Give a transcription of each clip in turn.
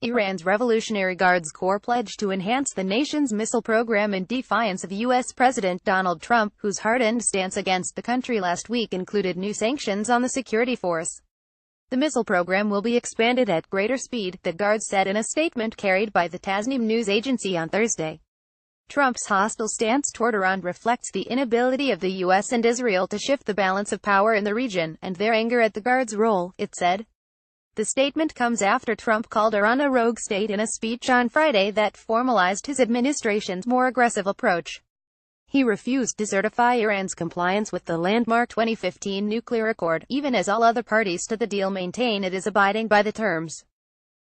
Iran's Revolutionary Guards Corps pledged to enhance the nation's missile program in defiance of U.S. President Donald Trump, whose hardened stance against the country last week included new sanctions on the security force. The missile program will be expanded at greater speed, the Guards said in a statement carried by the Tasnim news agency on Thursday. Trump's hostile stance toward Iran reflects the inability of the U.S. and Israel to shift the balance of power in the region, and their anger at the Guards' role, it said. The statement comes after Trump called Iran a rogue state in a speech on Friday that formalized his administration's more aggressive approach. He refused to certify Iran's compliance with the landmark 2015 nuclear accord, even as all other parties to the deal maintain it is abiding by the terms.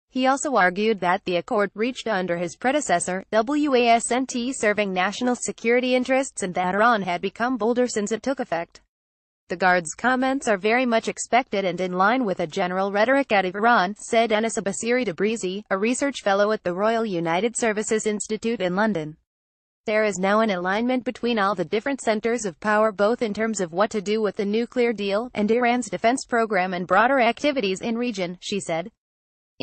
He also argued that the accord, reached under his predecessor, wasn't serving national security interests, and that Iran had become bolder since it took effect. The Guards' comments are very much expected and in line with a general rhetoric out of Iran, said Anissa Basiri Tabrizi, a research fellow at the Royal United Services Institute in London. There is now an alignment between all the different centers of power, both in terms of what to do with the nuclear deal, and Iran's defense program and broader activities in region, she said.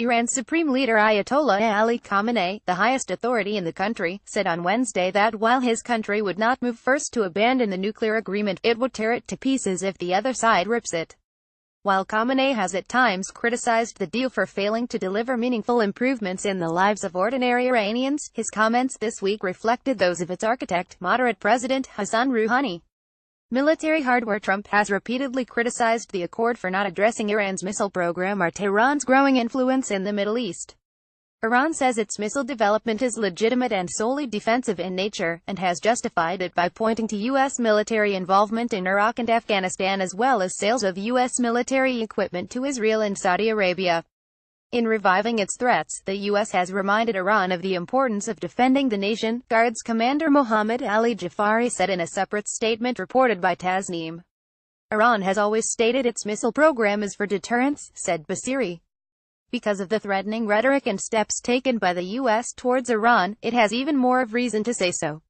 Iran's supreme leader Ayatollah Ali Khamenei, the highest authority in the country, said on Wednesday that while his country would not move first to abandon the nuclear agreement, it would tear it to pieces if the other side rips it. While Khamenei has at times criticized the deal for failing to deliver meaningful improvements in the lives of ordinary Iranians, his comments this week reflected those of its architect, moderate President Hassan Rouhani. Military hardware. Trump has repeatedly criticized the accord for not addressing Iran's missile program or Tehran's growing influence in the Middle East. Iran says its missile development is legitimate and solely defensive in nature, and has justified it by pointing to U.S. military involvement in Iraq and Afghanistan as well as sales of U.S. military equipment to Israel and Saudi Arabia. In reviving its threats, the U.S. has reminded Iran of the importance of defending the nation, Guards Commander Mohammad Ali Jafari said in a separate statement reported by Tasnim. Iran has always stated its missile program is for deterrence, said Basiri. Because of the threatening rhetoric and steps taken by the U.S. towards Iran, it has even more of reason to say so.